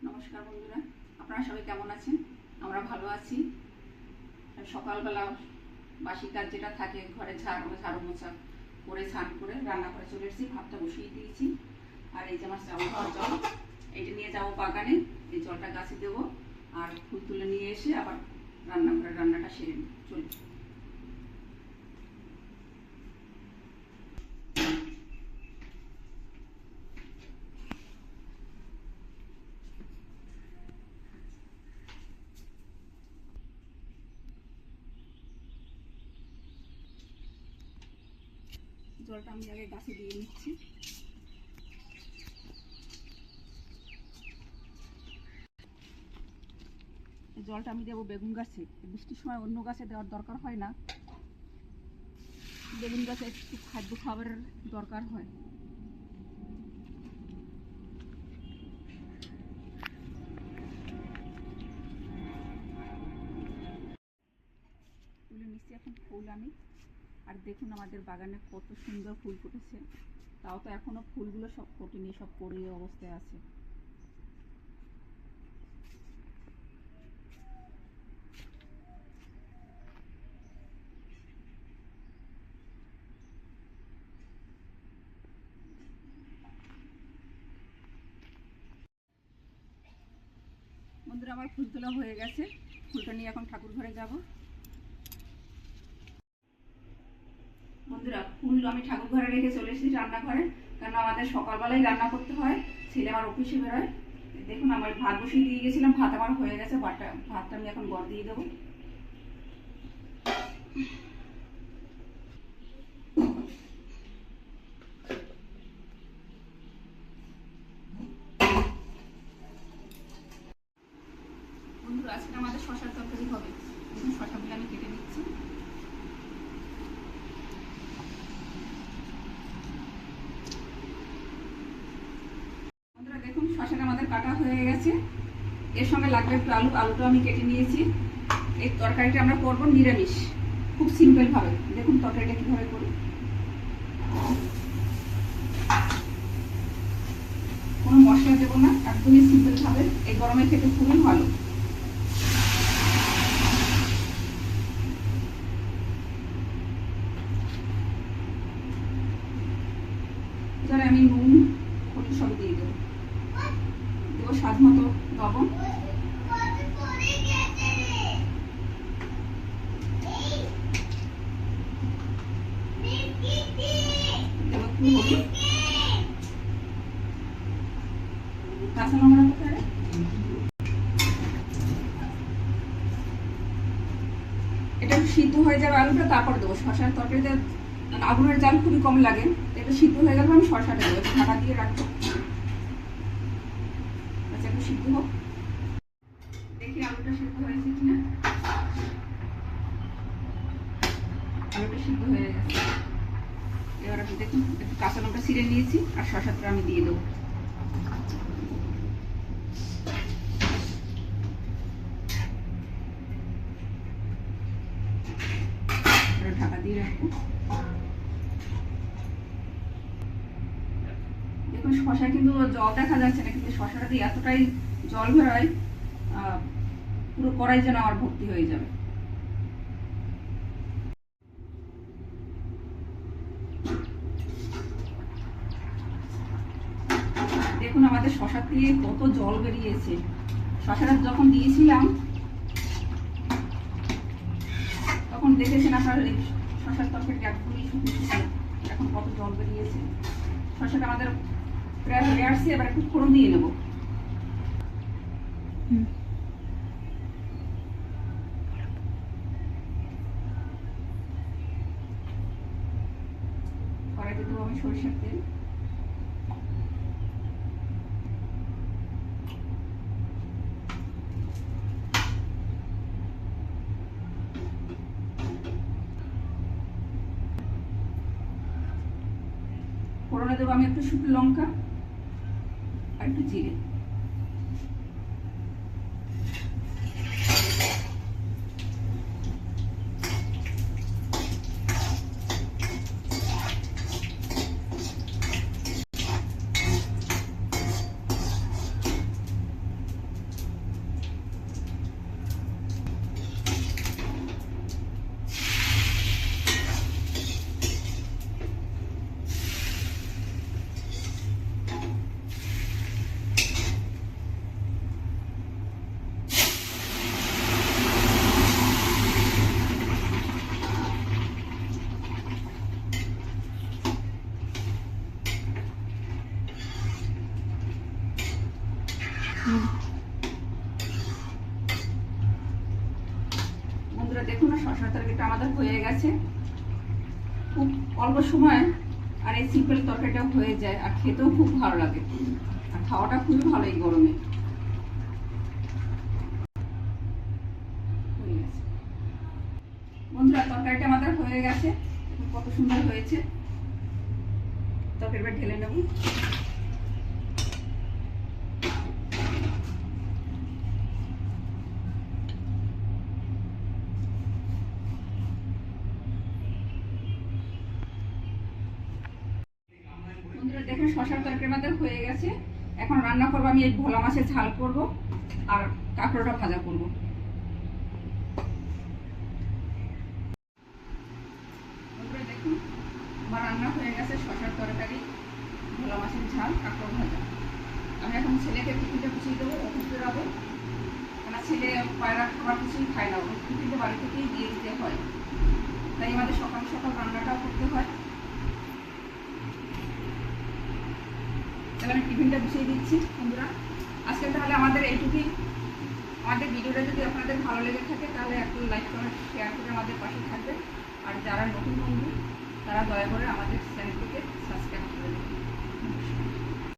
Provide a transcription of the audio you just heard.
নমস্কার বন্ধুরা, আপনারা সবাই কেমন আছেন? আমরা ভালো আছি। সকালবেলা বাসি কাজ যেটা থাকে ঘরে ঝাড়ু মোছা করে স্নান করে রান্না করে চলে এসেছি, ভাতটা বসিয়ে দিয়েছি। আর এই যে আমার চাউল খাওয়ার জল, এইটা নিয়ে যাবো বাগানে, এই জলটা গাছে দেবো আর ফুল তুলে নিয়ে এসে আবার রান্নাটা সেরে চলি। জলটা আমি আগে গাছে দিয়ে নিচ্ছি। জলটা আমি দেবো বেগুন গাছে। বৃষ্টির সময় অন্য গাছে দেওয়ার দরকার হয় না, বেগুন গাছে একটু খাদ্য খাবারের দরকার হয়। তুলে নিচ্ছি এখন ফুল আমি। আর দেখুন আমাদের বাগানে কত সুন্দর ফুল ফুটেছে, তাও তো এখনো ফুলগুলো সব ফোটেনি, সব পড়ে অবস্থায় আছে। বন্ধুরা, আমার ফুল তোলা হয়ে গেছে, ফুলটা নিয়ে এখন ঠাকুর ঘরে যাব। বন্ধুরা, ফুল আমি ঠাকুর ঘরে রেখে চলে এসেছি রান্নাঘরে, কারণ আমাদের সকালবেলায় রান্না করতে হয়, ছেলে আমার অফিসে বেরোয়। দেখুন আমার ভাত বসিয়ে দিয়ে গেছিলাম, ভাত আমার হয়ে গেছে। ভাতটা আমি এখন গড় দিয়ে দেবো। বন্ধুরা, আজকে আমাদের শশার তরকারি হবে। দেখুন শশাগুলো আমি কেটে নিচ্ছি। বন্ধুরা দেখুন, শশাটা আমাদের কাটা হয়ে গেছে। এর সঙ্গে লাগবে একটু আলুটা আমি কেটে নিয়েছি। এই তরকারিটা আমরা করবো নিরামিষ, খুব সিম্পল ভাবে। দেখুন তরকারিটা কিভাবে করি। কোনো মশলা দেবো না, একদমই সিম্পল ভাবে। এই গরমে খেতে খুবই ভালো। এবারে আমি নুন হলুদ সব দিয়ে দেবো, স্বাদ মতো লবণ। কাঁচা লঙ্কা কোথায়? এটা সিদ্ধ হয়ে যাবে আলুটা, তারপরে দেবো শশার তরকারিতে। আগুনের জাল খুবই কম লাগে, এটা সিদ্ধ হয়ে গেলে আমি শশাটা দেবো, ঢাকা দিয়ে রাখবো। আচ্ছা, একটু সিদ্ধ হোক, দেখি আলুটা সিদ্ধ হয়েছে কিনা। আলুটা সিদ্ধ হয়ে গেছে। এবার আপনি দেখুন, একটু কাঁচা লঙ্কা ছিঁড়ে নিয়েছি আর শশাটা আমি দিয়ে দেবো। ঢাকা দিয়ে রাখবো। দেখুন শশায় কিন্তু জল দেখা যাচ্ছে না, কিন্তু শশাটা দিয়ে এতটাই জল বেরোয়, পুরো কড়াই যেন আমার ভর্তি হয়ে যাবে। দেখুন আমাদের শশা দিয়ে কত জল বেরিয়েছে। শশাটা যখন দিয়েছিলাম তখন দেখেছেন আপনার এই শশার তরকারিটা একদমই শুকিয়ে, এখন কত জল বেরিয়েছে। শশাটা আমাদের প্রায় হয়ে আসছে, এবার একটু ফোড়ন দিয়ে নেব। কড়াইতে দেবো আমি সরিষার তেল। ফোড়নে দেবো আমি একটু শুকনো লঙ্কা আর একটু জিরে। বন্ধুরা দেখুন, শসার তরকারিটা আমাদের হয়ে গেছে। খুব অল্প সময় আর এই সিম্পল তরকারিটা হয়ে যায়, আর খেতেও খুব ভালো লাগে, আর খাওয়াটা খুবই ভালো এই গরমে। বন্ধুরা তরকারিটা আমাদের হয়ে গেছে, কত সুন্দর হয়েছে। তরকারিটা ঢেলে নেব। বন্ধুরা দেখুন, শসার তরকারি আমাদের হয়ে গেছে। এখন রান্না করবো, আমি এই ভোলা মাছের ঝাল করব আর কাঁকড়োটা ভাজা করব। বন্ধুরা দেখুন, আমার রান্না হয়ে গেছে শসার তরকারি, ভোলা মাছের ঝাল, কাঁকড়ো ভাজা। আমি এখন ছেলেকে টিফিনটা গুছিয়ে দেবো, অফিসে যাবো। কেন ছেলে পায়রা খাবার কিছুই খায় না, ওর টিফিনটা বাড়ি থেকেই দিয়ে দিতে হয়, তাই আমাদের সকাল সকাল রান্নাটাও করতে হয়। তাহলে আমি টিফিনটা গুছিয়ে দিচ্ছি। বন্ধুরা আজকে তাহলে আমাদের এইটুকুই। আমাদের ভিডিওটা যদি আপনাদের ভালো লেগে থাকে তাহলে একটু লাইক কমেন্ট শেয়ার করে আমাদের পাশে থাকবেন। আর যারা নতুন বন্ধু তারা দয়া করে আমাদের চ্যানেলটিকে সাবস্ক্রাইব করে দেবেন।